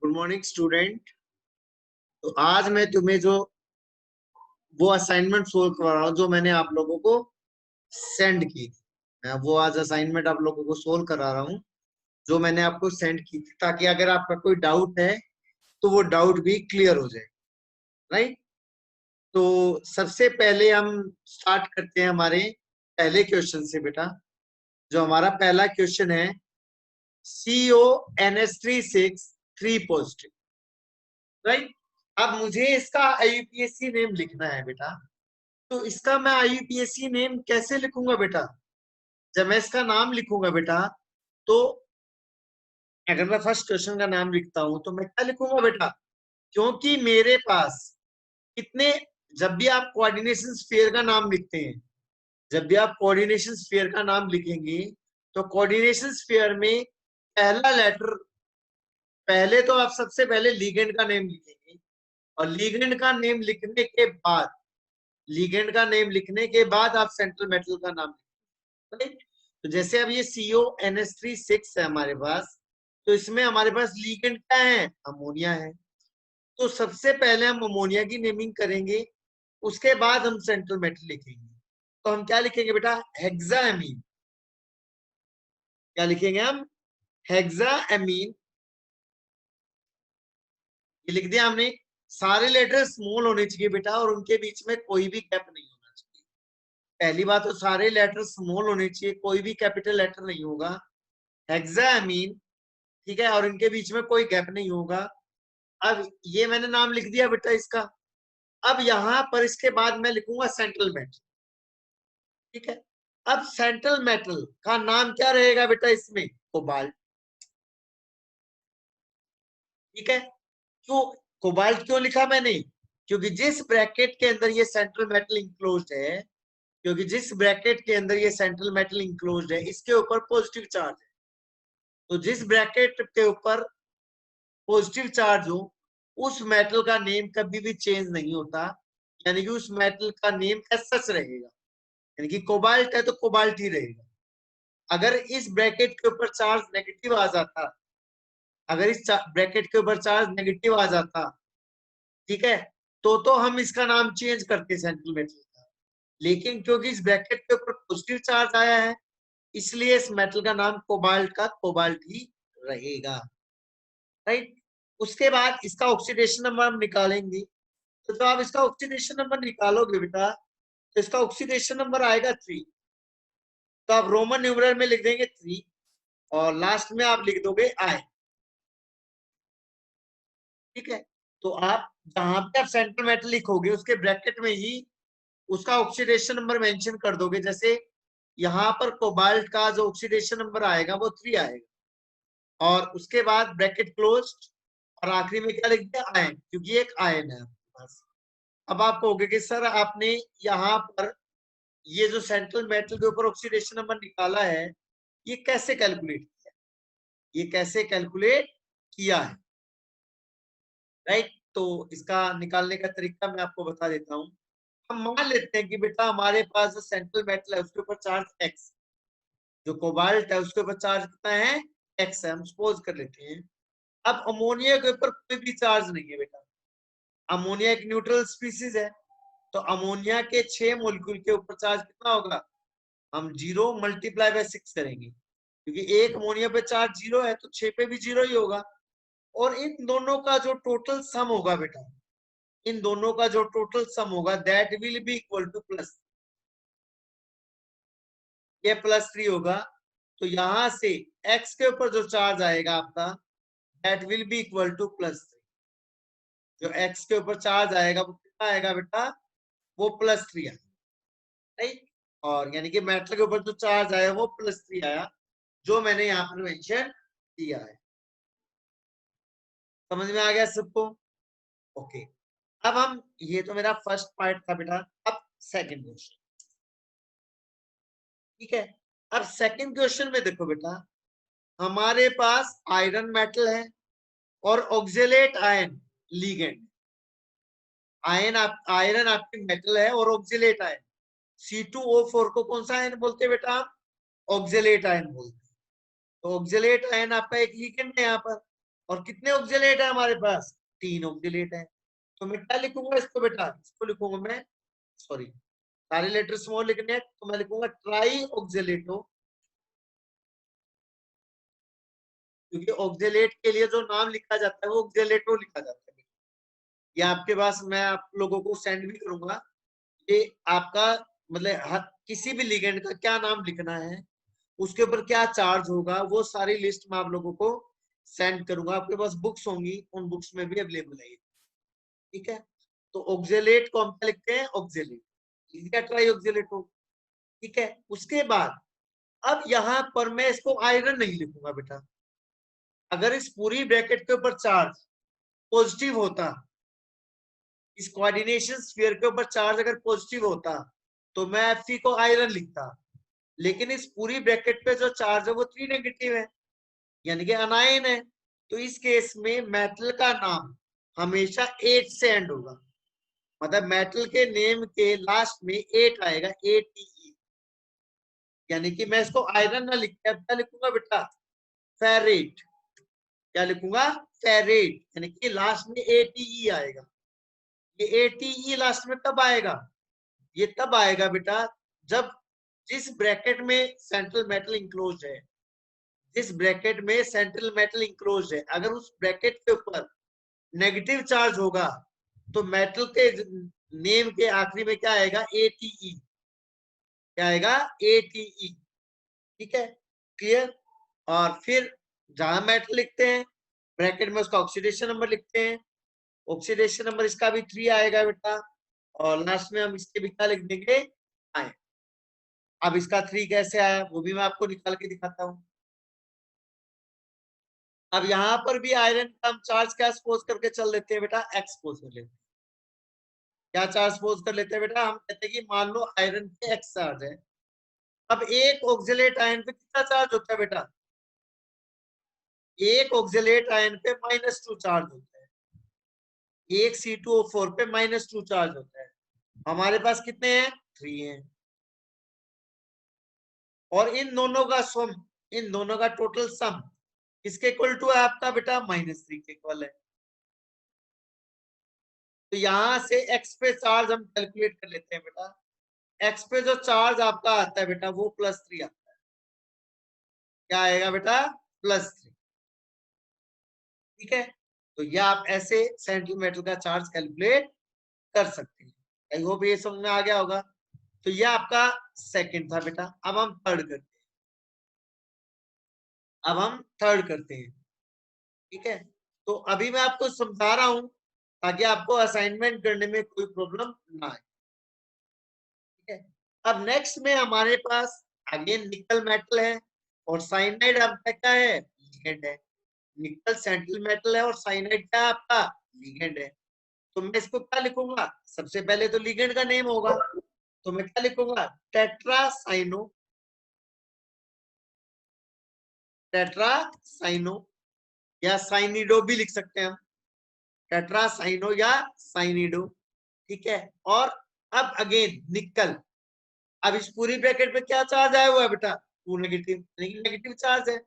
Good morning student. तो आज मैं तुम्हें जो वो असाइनमेंट सोल्व करवा रहा हूँ जो मैंने आप लोगों को सेंड की थी। मैं वो आज असाइनमेंट आप लोगों को सोल्व करा रहा हूँ जो मैंने आपको सेंड की थी, ताकि अगर आपका कोई डाउट है तो वो डाउट भी क्लियर हो जाए। राइट। तो सबसे पहले हम स्टार्ट करते हैं हमारे पहले क्वेश्चन से बेटा। जो हमारा पहला क्वेश्चन है, CO NH3 6 3 पॉजिटिव। राइट। अब मुझे इसका IUPAC नेम लिखना है बेटा। तो इसका मैं IUPAC नेम कैसे लिखूंगा बेटा? जब मैं इसका नाम लिखूंगा बेटा, तो अगर मैं फर्स्ट क्वेश्चन का नाम लिखता हूं तो मैं क्या लिखूंगा बेटा? क्योंकि मेरे पास कितने, जब भी आप कोऑर्डिनेशन स्फीयर का नाम लिखते हैं, जब भी आप कोऑर्डिनेशन स्फीयर का नाम लिखेंगे तो कोऑर्डिनेशन स्फीयर में पहला लेटर, पहले तो आप सबसे पहले लीगेंड का नेम लिखेंगे, और लीगेंड का नेम लिखने के बाद, लीगेंड का नेम लिखने के बाद आप सेंट्रल मेटल का नाम लिखेंगे। राइट। तो जैसे अब ये CO NH3 6 है हमारे पास, तो इसमें हमारे पास लीगेंड क्या है? अमोनिया है। तो सबसे पहले हम अमोनिया की नेमिंग करेंगे, उसके बाद हम सेंट्रल मेटल लिखेंगे। तो हम क्या लिखेंगे बेटा? हेक्साएमीन। क्या लिखेंगे हम? हेक्साएमीन। ये लिख दिया हमने। सारे लेटर स्मॉल होने चाहिए बेटा, और उनके बीच में कोई भी गैप नहीं होना चाहिए। पहली बात तो सारे लेटर स्मॉल होने चाहिए, कोई भी कैपिटल लेटर नहीं होगा। हेक्साएमीन, ठीक है, और इनके बीच में कोई गैप नहीं होगा। अब ये मैंने नाम लिख दिया बेटा इसका। अब यहां पर इसके बाद मैं लिखूंगा सेंट्रल मेटल। ठीक है। अब सेंट्रल मेटल का नाम क्या रहेगा बेटा इसमें? कोबाल्ट। ठीक है। क्यों कोबाल्ट क्यों लिखा मैंने? क्योंकि जिस ब्रैकेट के अंदर ये सेंट्रल मेटल इंक्लोज्ड है, क्योंकि जिस ब्रैकेट के अंदर ये सेंट्रल मेटल इंक्लोज्ड है, इसके ऊपर पॉजिटिव चार्ज है। तो जिस ब्रैकेट के ऊपर पॉजिटिव चार्ज हो, उस मेटल का नेम कभी भी चेंज नहीं होता, यानी कि उस मेटल का नेम सच रहेगा। यानी कि कोबाल्ट है तो कोबाल्ट ही रहेगा। अगर इस ब्रैकेट के ऊपर चार्ज नेगेटिव आ जाता, अगर इस ब्रैकेट के ऊपर चार्ज नेगेटिव आ जाता, ठीक है, तो हम इसका नाम चेंज करते सेंट्रल मेटल का। लेकिन क्योंकि इस ब्रैकेट के ऊपर पॉजिटिव चार्ज आया है, इसलिए इस मेटल का नाम कोबाल्ट का कोबाल्ट ही रहेगा। राइट। उसके बाद इसका ऑक्सीडेशन नंबर हम निकालेंगे। तो जब आप इसका ऑक्सीडेशन नंबर निकालोगे बेटा, तो इसका ऑक्सीडेशन नंबर आएगा 3। तो आप रोमन न्यूमरल में लिख देंगे 3, और लास्ट में आप लिख दोगे I। ठीक है। तो आप जहां पे आप सेंट्रल मेटल लिखोगे, उसके ब्रैकेट में ही उसका ऑक्सीडेशन नंबर मेंशन कर दोगे। जैसे यहाँ पर कोबाल्ट का जो ऑक्सीडेशन नंबर आएगा वो 3 आएगा, और उसके बाद ब्रैकेट क्लोज्ड, और आखिरी में क्या लिख दिया? आयन, क्योंकि एक आयन है आपके पास। अब आप कहोगे कि सर आपने यहाँ पर ये जो सेंट्रल मेटल के ऊपर ऑक्सीडेशन नंबर निकाला है, ये कैसे कैलकुलेट किया? ये कैसे कैलकुलेट किया है? राइट। तो इसका निकालने का तरीका मैं आपको बता देता हूँ। हम मान लेते हैं कि बेटा हमारे पास जो सेंट्रल मेटल है उसके ऊपर चार्ज x, जो कोबाल्ट है उसके ऊपर चार्ज कितना है? x है, हम सपोज कर लेते हैं। अब अमोनिया के ऊपर कोई भी चार्ज नहीं है बेटा। अमोनिया एक न्यूट्रल स्पीसीज है, तो अमोनिया के 6 मोलिक्यूल के ऊपर चार्ज कितना होगा? हम 0 मल्टीप्लाई बाय 6 करेंगे, क्योंकि एक अमोनिया पे चार्ज 0 है तो 6 पे भी 0 ही होगा। और इन दोनों का जो टोटल सम होगा बेटा, इन दोनों का जो टोटल सम होगा, that will be equal two plus, ये +3 होगा। तो यहां से x के ऊपर जो चार्ज आएगा आपका, that will be equal to +3। जो x के ऊपर चार्ज आएगा वो कितना आएगा बेटा? वो +3 आएगा। राइट। और यानी कि मेटल के ऊपर जो चार्ज आया वो +3 आया, जो मैंने यहाँ पर मेंशन किया है। समझ में आ गया सबको? ओके। अब हम, ये तो मेरा फर्स्ट पार्ट था बेटा। अब सेकंड क्वेश्चन। ठीक है। अब सेकंड क्वेश्चन में देखो बेटा, हमारे पास आयरन मेटल है और ऑक्जेलेट आयन लीगेंड। आयरन आपकी मेटल है और ऑक्जेलेट आयन, C2O4 को कौन सा आयन बोलते हैं बेटा? ऑक्जेलेट आयन बोलते हैं। तो ऑक्जेलेट आयन आपका एक लीगेंड है यहाँ पर। और कितने ऑक्जेलेट है हमारे पास? 3 ऑक्जेलेट है। तो मैं क्या लिखूंगा इसको बेटा? इसको लिखूंगा मैं, सॉरी सारे लेटर स्मॉल लिखने हैं, तो मैं लिखूंगा ट्राई ऑक्जेलेटो, क्योंकि ऑक्जेलेट के लिए जो नाम लिखा जाता है वो ऑक्जेलेटो लिखा जाता है। ये आपके पास मैं आप लोगों को सेंड भी करूंगा, ये आपका मतलब किसी भी लिगेंड का क्या नाम लिखना है, उसके ऊपर क्या चार्ज होगा, वो सारी लिस्ट मैं आप लोगों को सेंड करूंगा। आपके पास बुक्स होंगी, उन बुक्स में भी अवेलेबल है, ठीक है। तो ऑक्जेलेट को हम क्या लिखते हैं? ऑक्जेलेट, ट्राई ऑक्जेलेट हो, ठीक है। उसके बाद अब यहाँ पर मैं इसको आयरन नहीं लिखूंगा बेटा। अगर इस पूरी ब्रैकेट के ऊपर चार्ज पॉजिटिव होता, इस कोऑर्डिनेशन स्फीयर के ऊपर चार्ज अगर पॉजिटिव होता, तो मैं Fe को आयरन लिखता। लेकिन इस पूरी ब्रैकेट पे जो चार्ज है वो 3 नेगेटिव है, यानी कि अनायन है। तो इस केस में मेटल का नाम हमेशा 8 से एंड होगा, मतलब मेटल के नेम के लास्ट में 8 आएगा, ATE। यानी कि मैं इसको आयरन ना लिख के क्या लिखूंगा बेटा? फेरेट। क्या लिखूंगा? फेरेट, यानी कि लास्ट में ATE आएगा। ये ATE लास्ट में कब आएगा? ये तब आएगा बेटा जब जिस ब्रैकेट में सेंट्रल मेटल इंक्लोज है, जिस ब्रैकेट में सेंट्रल मेटल इंक्लोज है, अगर उस ब्रैकेट के ऊपर नेगेटिव चार्ज होगा, तो मेटल के नेम के आखिरी में क्या आएगा? ATE। क्या आएगा? ATE, ठीक है, क्लियर। और फिर जहां मेटल लिखते हैं ब्रैकेट में उसका ऑक्सीडेशन नंबर लिखते हैं, ऑक्सीडेशन नंबर इसका भी 3 आएगा बेटा, और लास्ट में हम इसके भी क्या लिख देंगे? आए। अब इसका 3 कैसे आया वो भी मैं आपको निकाल के दिखाता हूँ। अब यहाँ पर भी आयरन का हम चार्ज क्या सपोज करके चल लेते हैं बेटा? एक्स सपोज कर लेते हैं। क्या चार्ज सपोज कर लेते हैं बेटा? हम कहते हैं कि मान लो आयरन पे एक्स चार्ज है। अब एक ऑक्सिलेट आयन पे कितना चार्ज होता है बेटा? एक ऑक्सिलेट आयन पे -2 चार्ज होता है, एक C2O4 पे -2 चार्ज होता है। हमारे पास कितने हैं? 3 हैं। और इन दोनों का सम, इन दोनों का टोटल सम किसके इक्वल टू है आपका बेटा? -3 के इक्वल है। तो यहां से एक्स पे चार्ज हम कैलकुलेट कर लेते हैं बेटा। एक्स पे जो चार्ज आपका आता है बेटा वो +3 आता है। क्या आएगा बेटा? +3, ठीक है। तो ये आप ऐसे सेंटीमीटर का चार्ज कैलकुलेट कर सकते हैं। आई होप ये समझ में आ गया होगा। तो ये आपका सेकंड था बेटा। अब हम थर्ड करते हैं, अब हम थर्ड करते हैं, ठीक है। तो अभी मैं आपको समझा रहा हूं ताकि आपको असाइनमेंट करने में कोई प्रॉब्लम ना आए, ठीक है। अब नेक्स्ट में हमारे पास अगेन निकल मेटल है और साइनाइड आपका क्या है? लिगेंड है। निकल सेंट्रल मेटल है और साइनाइड क्या है आपका? लिगेंड है। तो मैं इसको क्या लिखूंगा? सबसे पहले तो लिगेंड का नेम होगा, तो मैं क्या लिखूंगा? टेट्रासाइनो, टेट्रासाइनो या साइनिडो भी लिख सकते हैं हम, टेट्रासाइनो या साइनिडो, ठीक है। और अब अगेन निकल, अब इस पूरी ब्रैकेट में क्या चार्ज आया हुआ है बेटा? 2 नेगेटिव, नेगेटिव चार्ज है।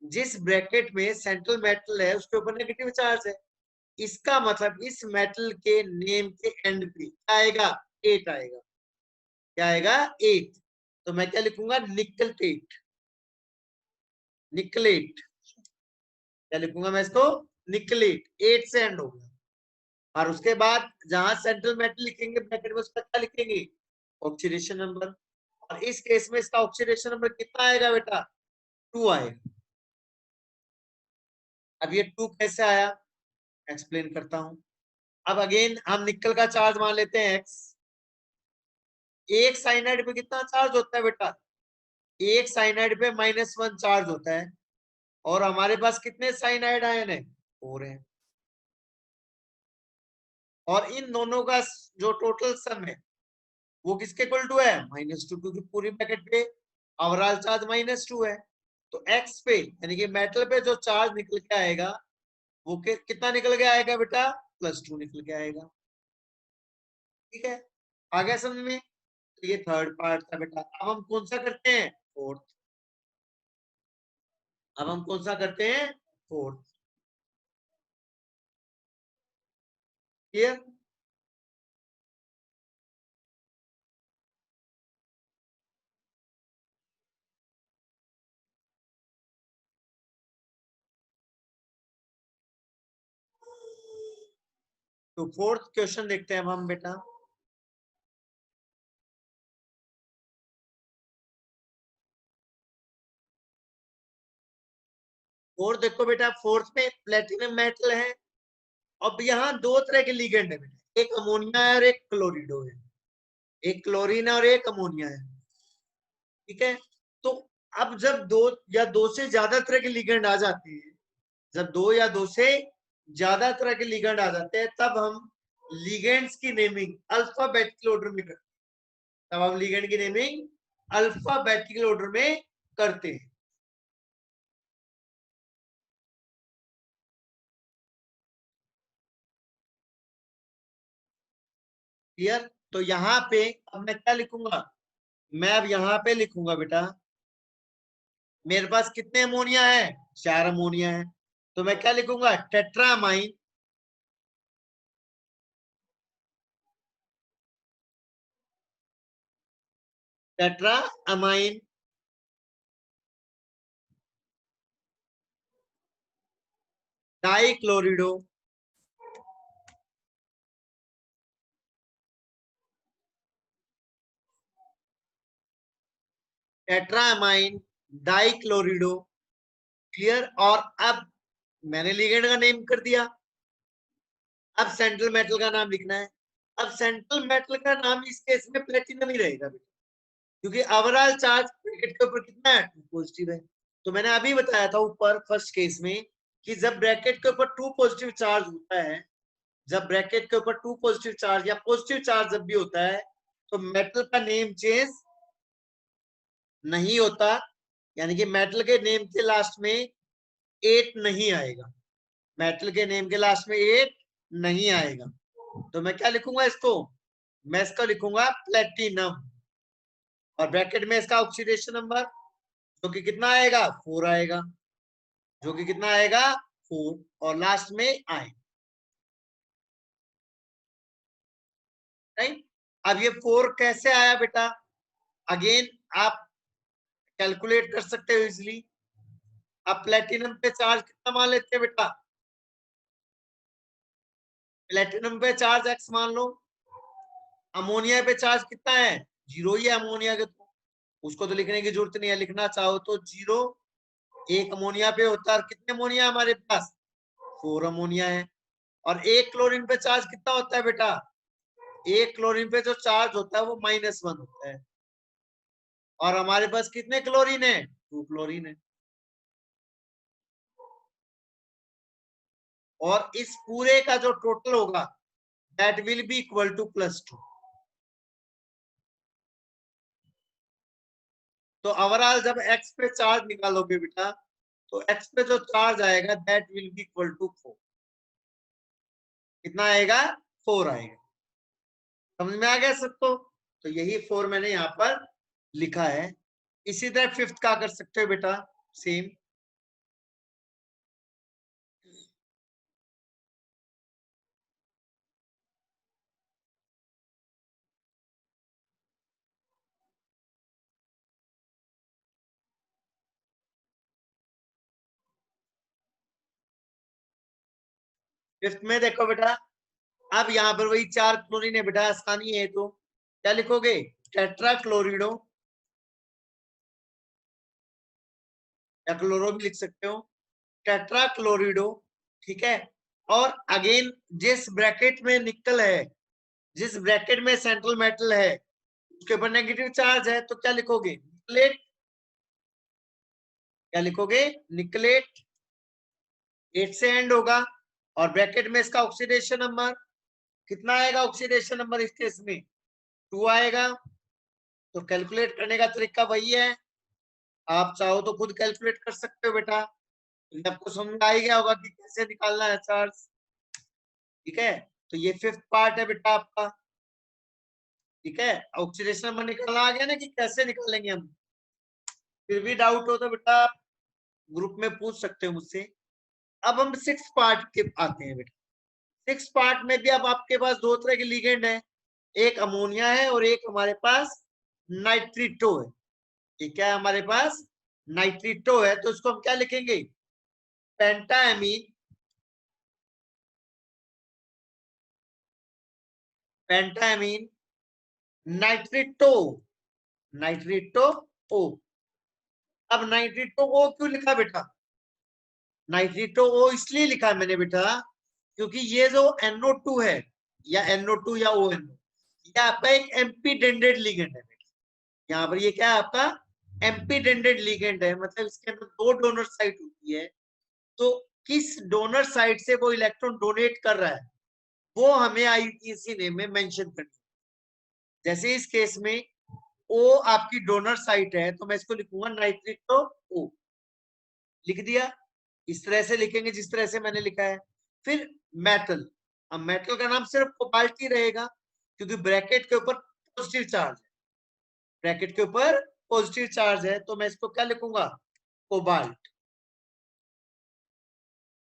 जिस ब्रैकेट में सेंट्रल मेटल है उसके ऊपर नेगेटिव चार्ज है। इसका मतलब इस मेटल के नेम के एंड पे क्या आएगा? 8 आएगा। क्या आएगा? 8। तो मैं क्या लिखूंगा? निकलटेट, निकलेट। क्या लिखूंगा मैं इसको? निकलेट, 8 से एंड होगा। और उसके बाद जहां सेंट्रल मेटल लिखेंगे ब्रैकेट में उसका क्या लिखेंगे? Oxidation number. और इस केस में इसका ऑक्सीडेशन नंबर कितना आएगा बेटा? 2 आएगा। अब ये 2 कैसे आया एक्सप्लेन करता हूं। अब अगेन हम निकल का चार्ज मान लेते हैं एक्स। एक साइनाइड पे कितना चार्ज होता है बेटा? एक साइनाइड पे -1 चार्ज होता है। और हमारे पास कितने साइनाइड आयन है? 4 है। और इन दोनों का जो टोटल सम है वो किसके इक्वल टू है? -2, क्योंकि पूरी पैकेट पे ओवरऑल चार्ज -2 है। तो एक्स पे यानी कि मेटल पे जो चार्ज निकल के आएगा वो कितना निकल के आएगा बेटा? +2 निकल के आएगा, ठीक है। आ गया समझ में? तो ये थर्ड पार्ट था बेटा। अब हम कौन सा करते हैं? फोर्थ। अब हम कौन सा करते हैं? फोर्थ। क्लियर? तो फोर्थ क्वेश्चन देखते हैं अब हम बेटा। फोर्थ देखो बेटा, फोर्थ में प्लेटिनम मेटल है। अब यहाँ दो तरह के लिगेंड है बेटा, एक अमोनिया है और एक क्लोरिडो है, एक क्लोरीन है और एक अमोनिया है। ठीक है, तो अब जब दो या दो से ज्यादा तरह के लिगेंड आ जाते हैं, जब दो या दो से ज्यादा तरह के लिगेंड आ जाते हैं, तब हम लिगेंड्स की नेमिंग अल्फाबेटिकल ऑर्डर में करते हैं। तब हम लिगेंड की नेमिंग अल्फाबेटिकल ऑर्डर में करते हैं। क्लियर? तो यहाँ पे अब मैं क्या लिखूंगा, मैं अब यहाँ पे लिखूंगा बेटा, मेरे पास कितने अमोनिया है, 4 अमोनिया है। तो मैं क्या लिखूंगा, tetrammine, tetra ammine dichlorido, tetrammine dichlorido. Clear? और अब मैंने लिगेंड का नेम कर दिया, अब सेंट्रल मेटल का नाम लिखना है। अब सेंट्रल मेटल का नाम इस केस में प्लेटिनम ही रहेगा बेटा, क्योंकि ओवरऑल चार्ज ब्रैकेट के ऊपर कितना है, 2 पॉजिटिव है। तो मैंने अभी बताया था ऊपर फर्स्ट केस में कि जब ब्रैकेट के ऊपर 2 पॉजिटिव चार्ज होता है, जब ब्रैकेट के ऊपर 2 पॉजिटिव चार्ज या पॉजिटिव चार्ज जब भी होता है, तो मेटल का नेम चेंज नहीं होता, यानी कि मेटल के नेम के लास्ट में 8 नहीं आएगा, मेटल के नेम के लास्ट में 8 नहीं आएगा। तो मैं क्या लिखूंगा इसको, मैं इसको लिखूंगा प्लेटिनम, और ब्रैकेट में इसका ऑक्सीडेशन नंबर जो कि कितना आएगा, 4 आएगा, जो कि कितना आएगा, 4, और लास्ट में आए। राइट? अब ये 4 कैसे आया बेटा, अगेन आप कैलकुलेट कर सकते हो इजिली। अब प्लेटिनम पे चार्ज कितना मान लेते हैं बेटा, प्लेटिनम पे चार्ज x मान लो, अमोनिया पे चार्ज कितना है, 0 ही है अमोनिया के, तो उसको तो लिखने की जरूरत नहीं है, लिखना चाहो तो 0 एक अमोनिया पे होता है, और कितने अमोनिया हमारे पास, 4 अमोनिया है। और एक क्लोरीन पे चार्ज कितना होता है बेटा, एक क्लोरीन पे जो चार्ज होता है वो -1 होता है, और हमारे पास कितने क्लोरीन है, 2 क्लोरीन है। और इस पूरे का जो टोटल होगा that will be equal to +2। तो ओवरऑल जब x पे चार्ज निकालोगे बेटा, तो x पे जो चार्ज आएगा that will be equal to 4। कितना आएगा, 4 आएगा। समझ में आ गया सबको? तो यही 4 मैंने यहाँ पर लिखा है। इसी तरह फिफ्थ का कर सकते हो बेटा, सेम। फिफ्थ में देखो बेटा, अब यहाँ पर वही 4 क्लोरीन है बेटा, आसानी है, तो क्या लिखोगे, टेट्रा क्लोरिडो, या क्लोरो भी लिख सकते हो, टेट्रा क्लोरिडो। ठीक है, और अगेन जिस ब्रैकेट में निकल है, जिस ब्रैकेट में सेंट्रल मेटल है, उसके ऊपर नेगेटिव चार्ज है, तो क्या लिखोगे, निकलेट, क्या लिखोगे, निकलेट, 8 से एंड होगा, और ब्रैकेट में इसका ऑक्सीडेशन नंबर कितना आएगा, ऑक्सीडेशन नंबर इस केस में 2 आएगा। तो कैलकुलेट करने का तरीका वही है, आप चाहो तो खुद कैलकुलेट कर सकते हो बेटा, तो आपको समझ में आ ही गया होगा कि कैसे निकालना है चार्ज। ठीक है, तो ये फिफ्थ पार्ट है बेटा आपका। ठीक है, ऑक्सीडेशन नंबर निकालना आ गया ना कि कैसे निकालेंगे हम, फिर भी डाउट हो तो बेटा ग्रुप में पूछ सकते हो मुझसे। अब हम सिक्स पार्ट के आते हैं बेटा। 6 पार्ट में भी अब आपके पास दो तरह के लिगेंड है, एक अमोनिया है और एक हमारे पास नाइट्रिटो है। ये क्या है हमारे पास? नाइट्रिटो है। तो इसको हम क्या लिखेंगे? पेंटाएमीन, पेंटाएमीन नाइट्रिटो, नाइट्रिटो ओ। अब नाइट्रिटो ओ क्यों लिखा बेटा? नाइट्रिटो ओ इसलिए लिखा है मैंने बेटा, क्योंकि ये जो NO2 है या NO2 या ONO, ये आपका एक एम्पीडेंडेड लिगेंड है बेटा। यहाँ पर ये क्या है आपका? एम्पीडेंडेड लिगेंड है, मतलब इसके अंदर दो डोनर साइट होती है। तो किस डोनर साइट से वो इलेक्ट्रॉन डोनेट कर रहा है वो हमें IUPAC नेम में मेंशन करना है। जैसे इस केस में ओ आपकी डोनर साइट है, तो मैं इसको लिखूंगा नाइट्रिटो ओ, लिख दिया। इस तरह से लिखेंगे जिस तरह से मैंने लिखा है। फिर मेटल, अब मेटल का नाम सिर्फ कोबाल्ट ही रहेगा, क्योंकि ब्रैकेट के ऊपर पॉजिटिव चार्ज है, ब्रैकेट के ऊपर पॉजिटिव चार्ज है, तो मैं इसको क्या लिखूंगा? कोबाल्ट।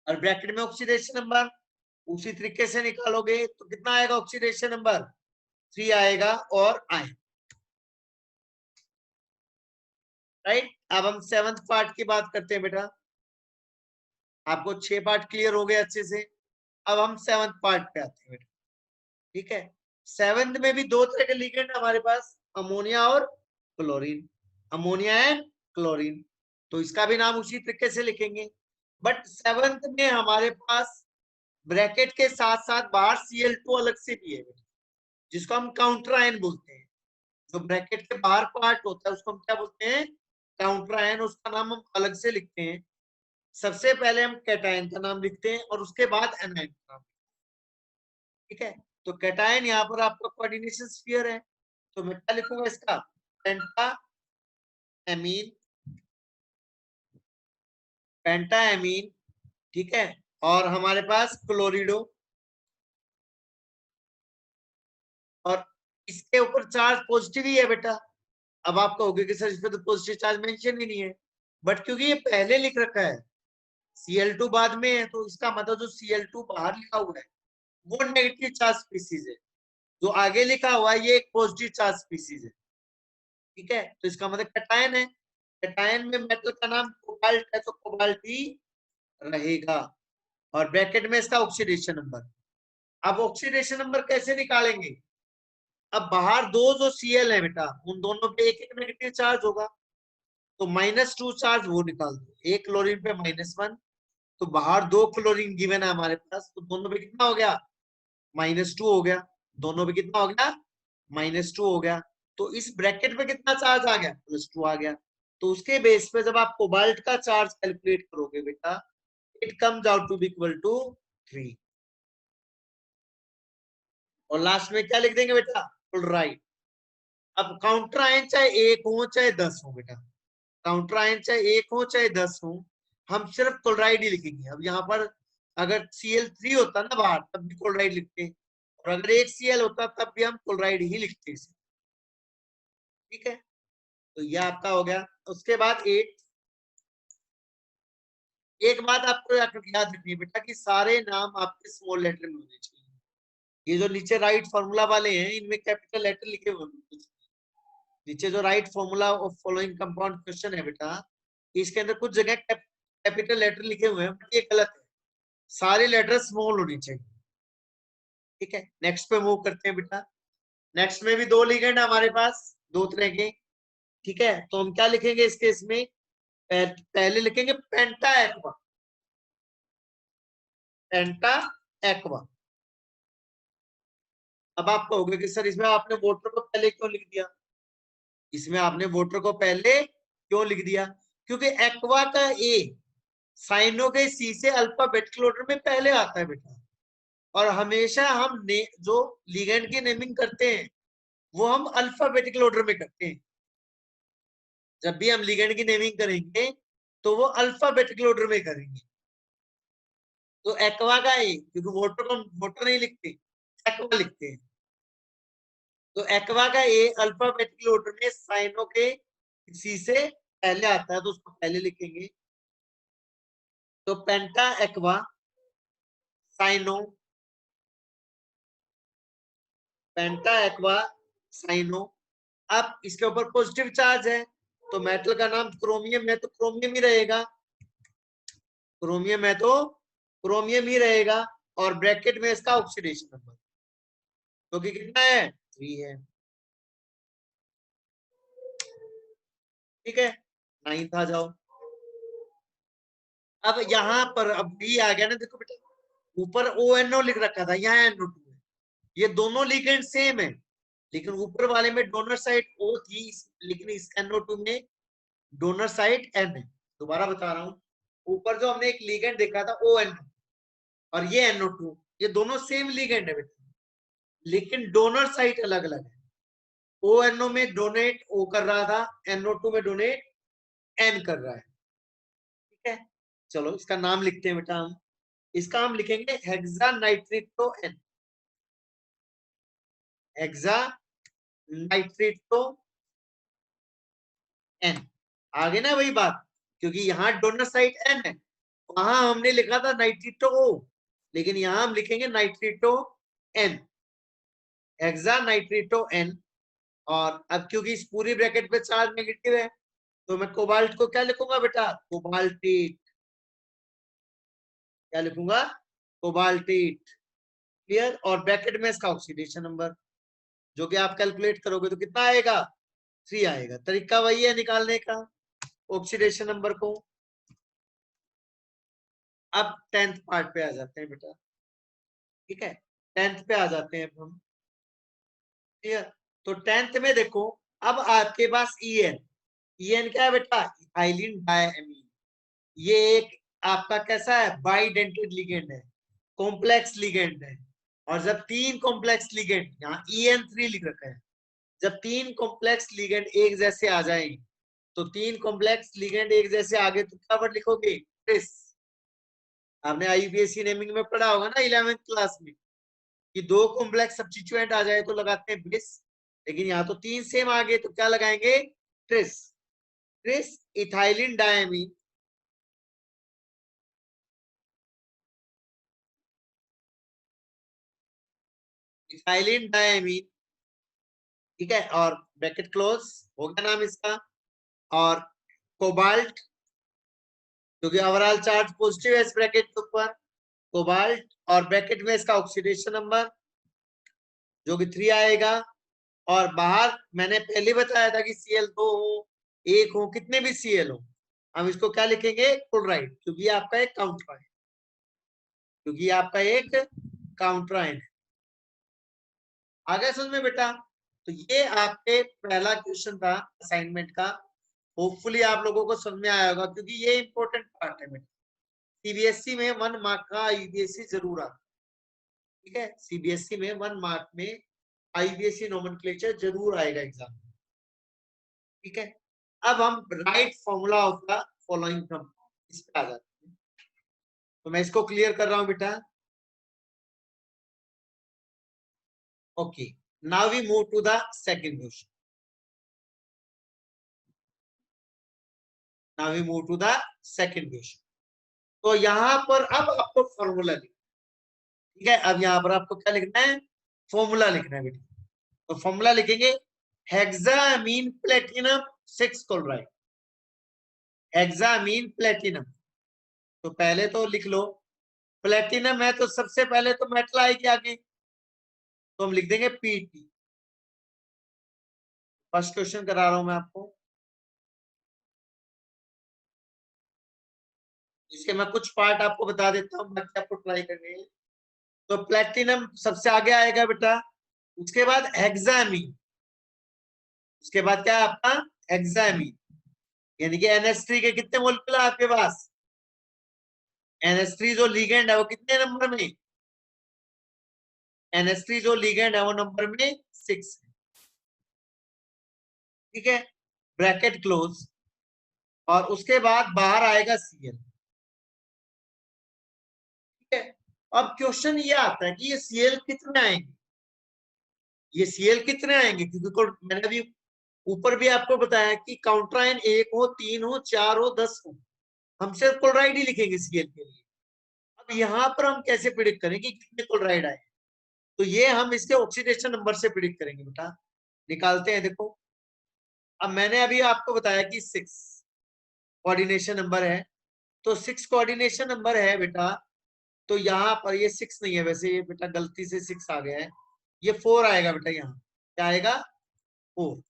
और ब्रैकेट में ऑक्सीडेशन नंबर उसी तरीके से निकालोगे तो कितना आएगा? ऑक्सीडेशन नंबर 3 आएगा और आए। राइट, अब हम 7th पार्ट की बात करते हैं बेटा। आपको 6 पार्ट क्लियर हो गए अच्छे से। अब हम 7th पार्ट पे आते हैं बेटा। ठीक है, 7th में भी दो तरह के लिगेंड हमारे पास, अमोनिया और क्लोरीन, अमोनिया एंड क्लोरीन। तो इसका भी नाम उसी तरीके से लिखेंगे। बट 7th में हमारे पास ब्रैकेट के साथ साथ बाहर Cl2 अलग से भी है, जिसको हम काउंटर आयन बोलते हैं। जो ब्रैकेट के बाहर पार्ट होता है उसको हम क्या बोलते हैं? Counter ion. उसका नाम हम अलग से लिखते हैं। सबसे पहले हम कैटायन का नाम लिखते हैं और उसके बाद एनायन का नाम। ठीक है, तो कैटायन यहाँ पर आपका कोऑर्डिनेशन स्फीयर है, तो मैं क्या लिखूंगा इसका? पेंटा एमीन, पेंटा एमीन। ठीक है, और हमारे पास क्लोरिडो, और इसके ऊपर चार्ज पॉजिटिव ही है बेटा। अब आप कहोगे कि सर इस पे तो पॉजिटिव चार्ज मेंशन ही नहीं है, बट क्योंकि ये पहले लिख रखा है, Cl2 बाद में है, तो इसका मतलब जो Cl2 बाहर लिखा हुआ है वो नेगेटिव चार्ज स्पीसीज है, जो आगे लिखा हुआ है ये एक पॉजिटिव चार्ज स्पीसीज है। ठीक है, तो इसका मतलब कैटायन है। कैटायन में मेटल का नाम कोबाल्ट है, तो कोबाल्ट ही रहेगा। और ब्रैकेट में इसका ऑक्सीडेशन नंबर। अब ऑक्सीडेशन नंबर कैसे निकालेंगे? अब बाहर दो जो Cl है बेटा, उन दोनों पे एक एक नेगेटिव चार्ज होगा, तो -2 चार्ज वो निकाल दो। एक क्लोरीन पे -1, तो बाहर दो क्लोरीन गिवन है हमारे पास, तो दोनों पे कितना हो गया? -2 हो गया। दोनों पे कितना हो गया? -2 हो गया। तो इस ब्रैकेट पे कितना चार्ज आ गया? +2 आ गया। तो उसके बेस पे जब आप कोबाल्ट का चार्ज कैलकुलेट करोगे बेटा, it comes out to be equal to 3। और लास्ट में क्या लिख देंगे बेटा? क्लोराइड। अब काउंटर आयन चाहे 1 हो चाहे 10 हो बेटा, काउंटर आयन चाहे 1 हो चाहे 10 हो, हम सिर्फ क्लोराइड ही लिखेंगे। अब यहाँ पर अगर Cl3 होता ना बाहर तब भी क्लोराइड लिखते, और अगर एक Cl होता तब भी हम क्लोराइड ही लिखते इसे। ठीक है, तो यह आपका हो गया। उसके बाद एक बात आपको याद रखनी है बेटा कि सारे नाम आपके स्मॉल लेटर में होने चाहिए। ये जो नीचे राइट फॉर्मूला वाले हैं इनमें कैपिटल लेटर लिखे हुए हैं। नीचे जो right formula of following compound question है बेटा, इसके अंदर कुछ जगह कैपिटल लेटर लिखे हुए हैं, बट ये गलत है। सारे लेटर स्मॉल होने चाहिए। ठीक है, नेक्स्ट पे मूव करते हैं बेटा। नेक्स्ट में भी दो लिगेंड हमारे पास, दो तरह के। ठीक है, तो हम क्या लिखेंगे इस केस में? पहले लिखेंगे पेंटा एक्वा, पेंटा एक्वा। अब आप कहोगे कि सर इसमें आपने वोटर को पहले क्यों लिख दिया? इसमें आपने वोटर को पहले क्यों लिख दिया? क्योंकि एक्वा का ए साइनो के सी से अल्फाबेटिकल ऑर्डर में पहले आता है बेटा। और हमेशा हम जो लिगेंड की नेमिंग करते हैं वो हम अल्फाबेटिकल ऑर्डर में करते हैं। जब भी हम लिगेंड की नेमिंग करेंगे तो वो अल्फाबेटिकल ऑर्डर में करेंगे। तो एक्वा का ए, क्योंकि वोटर को वोटर नहीं लिखते, एक्वा लिखते हैं, तो एक्वा का ए अल्फाबेटिकल ऑर्डर में साइनो के सी से पहले आता है, तो उसको पहले लिखेंगे। तो पेंटा एक्वा साइनो पेंटा एक्वा साइनो। अब इसके ऊपर पॉजिटिव चार्ज है तो मेटल का नाम क्रोमियम है तो क्रोमियम ही रहेगा, क्रोमियम है तो क्रोमियम ही रहेगा। और ब्रैकेट में इसका ऑक्सीडेशन नंबर तो कितना है 3 है, ठीक है। 9th आ जाओ। अब यहाँ पर अब बी आ गया ना, देखो बेटा ऊपर ONO लिख रखा था, यहाँ NO2 है, ये दोनों लिगेंड सेम है, लेकिन ऊपर वाले में डोनर साइड O थी, लेकिन इस NO2 में डोनर साइड N है। दोबारा बता रहा हूँ, ऊपर जो हमने एक लिगेंड देखा था ONO और ये NO2, ये दोनों सेम लिगेंड है बेटा, लेकिन डोनर साइड अलग अलग है। ONO में डोनेट O कर रहा था, NO2 में डोनेट N कर रहा है, ठीक है। चलो इसका नाम लिखते हैं बेटा हम, इसका हम लिखेंगे हेक्सा नाइट्रिटो N, हेक्सा नाइट्रिटो N। आगे ना वही बात, क्योंकि यहाँ डोनर साइड N है, वहां हमने लिखा था नाइट्रिटो O, लेकिन यहाँ हम लिखेंगे नाइट्रिटो N, हेक्सा नाइट्रिटो N। और अब क्योंकि इस पूरी ब्रैकेट पे चार्ज नेगेटिव है तो मैं कोबाल्ट को क्या लिखूंगा बेटा, कोबाल्टेट, क्या लिखूंगा, कोबाल्टेट, क्लियर। और ब्रैकेट में इसका ऑक्सीडेशन नंबर जो कि आप कैलकुलेट करोगे तो कितना आएगा 3 आएगा। तरीका वही है निकालने का ऑक्सीडेशन नंबर को। अब 10th पार्ट पे आ जाते हैं बेटा, ठीक है, 10th पे आ जाते हैं हम, ठीक है। तो 10th में देखो, अब आपके पास EN क्या है बेटा, इथाइलिन डायमीन, ये एक आपका कैसा है बाइडेंटेड लिगेंड है, कॉम्प्लेक्स लिगेंड है। और जब 3 कॉम्प्लेक्स लिगेंड, यहाँ EN3 लिख रखा है, जब 3 कॉम्प्लेक्स लिगेंड एक जैसे आ जाएं तो 3 कॉम्प्लेक्स लिगेंड एक जैसे आगे तो क्या वर्ड लिखोगे, ट्रिस। आपने IUPAC नेमिंग में पढ़ा होगा ना 11th क्लास में कि 2 कॉम्प्लेक्स सब्स्टिट्यूएंट आ जाए तो लगाते हैं ब्रिस, लेकिन यहाँ तो 3 सेम आ गए तो क्या लगाएंगे, tris. Tris ethylene diamine, ethylene diamine, ठीक है। और ब्रैकेट क्लोज हो गया नाम इसका। और कोबाल्ट, क्योंकि ओवरऑल चार्ज पॉजिटिव है इस ब्रैकेट के ऊपर, कोबाल्ट, और ब्रैकेट में इसका ऑक्सीडेशन नंबर जो कि 3 आएगा। और बाहर मैंने पहले बताया था कि Cl 2 हो, 1 हो, कितने भी Cl हो, हम इसको क्या लिखेंगे, क्लोराइड, क्योंकि आपका एक काउंटर है, क्योंकि आपका एक काउंटर है। आगे समझ में बेटा। तो ये आपके पहला क्वेश्चन था असाइनमेंट का, होपफुली आप लोगों को समझ में आया होगा, क्योंकि ये इंपॉर्टेंट पार्ट है बेटा। CBSE में 1 मार्क का IUPAC जरूर आता, ठीक है, CBSE में 1 मार्क में IUPAC नोमेनक्लेचर जरूर आएगा एग्जाम, ठीक है। अब हम right formula of the following compound, इस पे आ जाते हैं। तो मैं इसको क्लियर कर रहा हूं बेटा, okay. Now we move to the second question, now we move to the second question. तो यहां पर अब आपको फॉर्मूला लिखना, ठीक है। अब यहाँ पर आपको क्या लिखना है, फॉर्मूला लिखना है बेटा। तो फॉर्मूला लिखेंगे hexamine platinum 6 chloride, hexamine platinum. तो पहले तो लिख लो, प्लेटिनम है तो सबसे पहले तो मेटल आएगी आगे, तो हम लिख देंगे Pt। फर्स्ट क्वेश्चन करा रहा हूं मैं आपको, इसके मैं कुछ पार्ट आपको बता देता हूँ, बाकी आपको ट्राई करनी है। तो प्लेटिनम सबसे आगे आएगा बेटा, उसके बाद हेक्सामीन, उसके बाद क्या है आपका हेक्सामीन, यानी कि NH3 के कितने मोलिक्यूल है आपके पास, NH3 जो लिगेंड है वो कितने नंबर में, NH3 जो लिगेंड है वो नंबर में 6 है, ठीक है, ब्रैकेट क्लोज। और उसके बाद बाहर आएगा Cl, ठीक है। अब क्वेश्चन ये आता है कि ये Cl कितने आएंगे, ये Cl कितने आएंगे, क्योंकि मैंने अभी ऊपर भी आपको बताया कि काउंटर आयन 1 हो, 3 हो, 4 हो, 10 हो, हम सिर्फ क्लोराइड ही लिखेंगे Cl के लिए। अब यहाँ पर हम कैसे प्रिडिक्ट करें कि कितने क्लोराइड आए, तो ये हम इसके ऑक्सीडेशन नंबर से प्रिडिक्ट करेंगे बेटा। निकालते हैं, देखो अब मैंने अभी आपको बताया कि 6 कोऑर्डिनेशन नंबर है, तो 6 कोऑर्डिनेशन नंबर है बेटा। तो यहाँ पर ये 6 नहीं है, वैसे ये बेटा गलती से 6 आ गया है, ये 4 आएगा बेटा। यहाँ क्या आएगा? 4।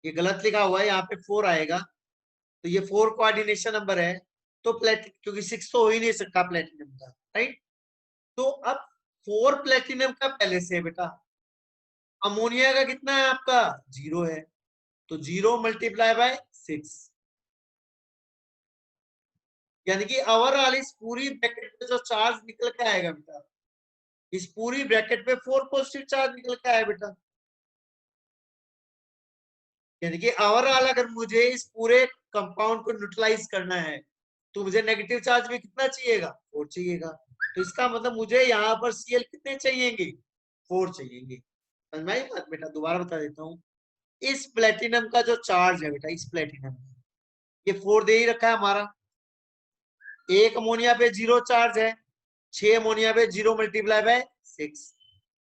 ये गलत लिखा हुआ है, यहाँ पे 4 आएगा। तो ये 4 कोऑर्डिनेशन नंबर है। तो प्लेटिन, क्योंकि 6 तो हो ही नहीं सकता प्लेटिनम का, राइट। तो अब 4 प्लेटिनम का पहले से है बेटा। अमोनिया का कितना है आपका? 0 है, तो 0 मल्टीप्लाई बाय 6, यानी कि ओवरऑल इस पूरी ब्रैकेट में जो चार्ज निकल के आएगा बेटा, इस पूरी ब्रैकेट में 4 पॉजिटिव चार्ज निकल के आया बेटा। यानी कि ओवरऑल अगर मुझे इस पूरे कंपाउंड को न्यूट्रलाइज करना है तो मुझे नेगेटिव चार्ज भी कितना चाहिएगा? 4 चाहिएगा। तो इसका मतलब मुझे यहाँ पर Cl कितने चाहिएंगे? 4 चाहिएंगे। समझ में आई बात बेटा? दोबारा बता देता हूँ। इस प्लेटिनम का जो चार्ज है बेटा, इस प्लेटिनम ये 4 दे ही रखा है हमारा। एक अमोनिया पे 0 चार्ज है, 6 अमोनिया पे 0 मल्टीप्लाई बाय 6,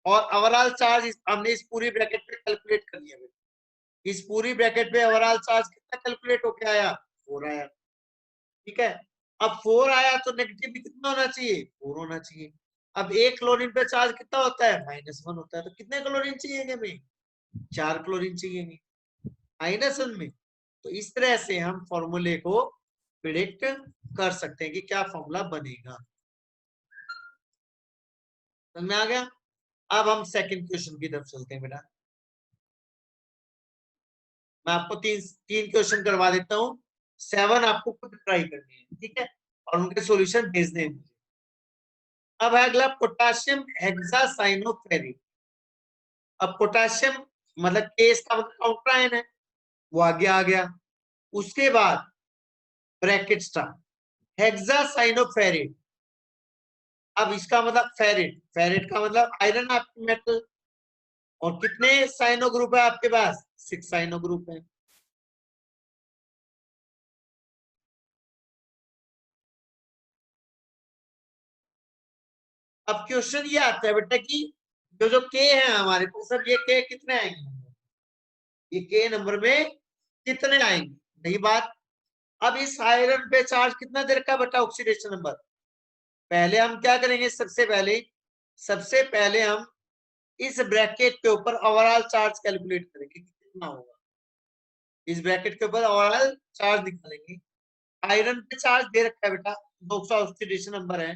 और ओवरऑल चार्ज हमने इस पूरी ब्रैकेट पे कैलकुलेट कर लिया बेटा। इस पूरी ब्रैकेट पे ओवरऑल चार्ज कितना कैलकुलेट होके आया? 4 आया। ठीक है, अब 4 आया तो नेगेटिव भी कितना होना चाहिए? 4 होना चाहिए। अब एक क्लोरीन पे चार्ज कितना होता है? -1 होता है। तो कितने क्लोरीन चाहिए हमें? 4 क्लोरीन चाहिए -1 में। तो इस तरह से हम फॉर्मूले को प्रिडिक्ट कर सकते हैं कि क्या फॉर्मूला बनेगा। समझ में आ गया? अब हम सेकंड क्वेश्चन की तरफ चलते हैं बेटा। मैं आपको तीन तीन क्वेश्चन करवा देता हूँ, 7 आपको खुद ट्राई करनी है, ठीक है, और उनके सॉल्यूशन भेज दें मुझे। अब है अगला पोटासियम हेक्सासाइनोफेरेट। अब पोटासियम मतलब केस का मतलब काउंटर आयन है, वो आगे आ गया। उसके बाद ब्रैकेट स्टार्ट हेक्सासाइनोफेरेट। अब इसका मतलब फेरेट, फेरेट का मतलब आयरन आपकी मेटल। और कितने साइनो ग्रुप है आपके पास? 6 साइनो ग्रुप है। अब क्वेश्चन ये आता है बेटा कि जो जो के है हमारे पास, सर ये के कितने आएंगे? ये के नंबर में कितने आएंगे? नहीं बात। अब इस आयरन पे चार्ज कितना दे रखा है बेटा? Oxidation number. पहले हम क्या करेंगे? सबसे पहले हम इस ब्रैकेट के ऊपर ओवरऑल चार्ज कैलकुलेट करेंगे कि कितना होगा। इस ब्रैकेट के ऊपर ओवरऑल चार्ज निकालेंगे। आयरन पे चार्ज दे रखा है बेटा, 200 ऑक्सीडेशन नंबर है।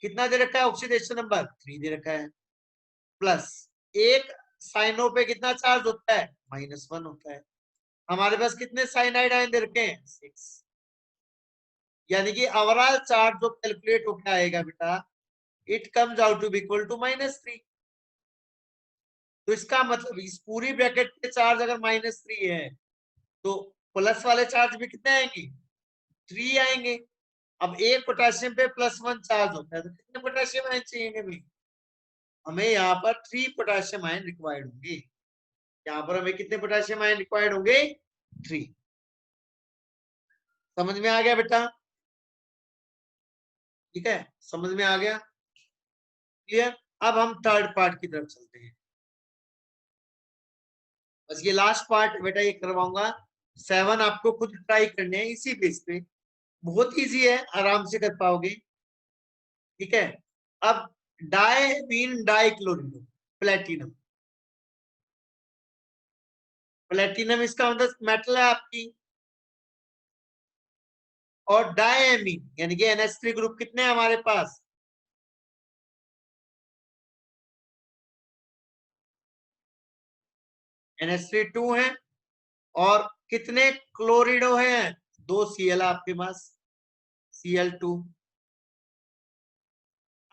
कितना दे रखा है ऑक्सीडेशन नंबर? 3 दे रखा है। प्लस एक साइनो पे कितना चार्ज होता है? -1 होता है। हमारे पास कितने साइनाइड आयन दे रखे हैं? 6। यानी कि ओवरऑल चार्ज जो कैलकुलेट होकर आएगा बेटा, it comes out to be equal to -3। तो इसका मतलब इस पूरी ब्रैकेट पे चार्ज अगर -3 है तो प्लस वाले चार्ज भी कितने आएंगे? 3 आएंगे। अब एक पोटेशियम पे +1 चार्ज होता है, तो कितने पोटेशियम आयन चाहिए हमें? हमें यहाँ पर 3 पोटेशियम आयन रिक्वायर्ड होंगे। यहाँ पर हमें कितने पोटेशियम आयन रिक्वायर्ड होंगे? 3। समझ में आ गया बेटा? ठीक है, समझ में आ गया? क्लियर? अब हम थर्ड पार्ट की तरफ चलते हैं। बस ये लास्ट पार्ट बेटा ये करवाऊंगा। 7 आपको खुद ट्राई करने हैं इसी बेस पे। बहुत इजी है, आराम से कर पाओगे। ठीक है, अब डायमीन डाइक्लोरिन प्लेटिनम। प्लेटिनम इसका मतलब मेटल है आपकी। और डायमीन यानी कि NH3 ग्रुप कितने हैं हमारे पास? NH3 2 है। और कितने क्लोरिडो हैं? 2 Cl आपके पास, Cl2।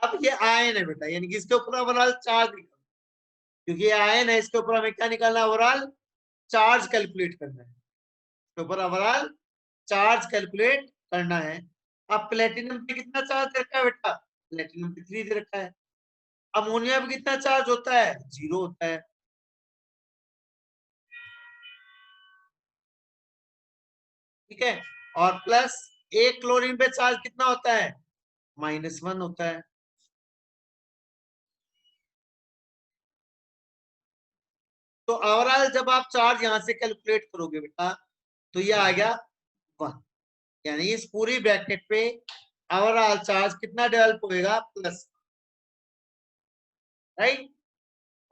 अब ये आयन है बेटा, यानी कि इसके ऊपर ओवरऑल चार्ज निकालना, क्योंकि ये आयन है, इसके ऊपर हमें क्या निकालना है? ओवरऑल चार्ज कैलकुलेट करना है। इसके ऊपर ओवरऑल चार्ज कैलकुलेट करना है। अब प्लेटिनम पे कितना चार्ज दे रखा है बेटा? प्लेटिनम पे 3 दे रखा है। अमोनिया पे कितना चार्ज होता है? 0 होता है। ठीक है, और प्लस एक क्लोरीन पे चार्ज कितना होता है? -1 होता है। तो ओवरऑल जब आप चार्ज यहां से कैलकुलेट करोगे बेटा तो ये आ गया 1, यानी इस पूरी ब्रैकेट पे ओवरऑल चार्ज कितना डेवलप होएगा, प्लस, राइट।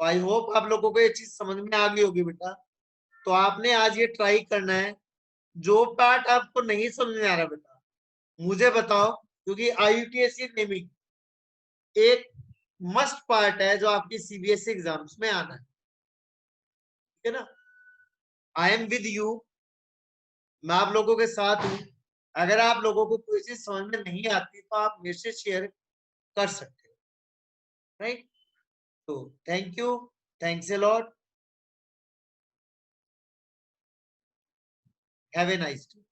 आई होप आप लोगों को ये चीज समझ में आ गई होगी बेटा। तो आपने आज ये ट्राई करना है। जो पार्ट आपको नहीं समझ में आ रहा बेटा मुझे बताओ, क्योंकि IUTAC नेमिंग एक मस्ट पार्ट है जो आपकी CBSE एग्जाम्स में आना है, ठीक है ना। आई एम विद यू, मैं आप लोगों के साथ हूं। अगर आप लोगों को कोई चीज समझ में नहीं आती तो आप मेरे से शेयर कर सकते हो, राइट। तो thank you, thanks a lot, have a nice day.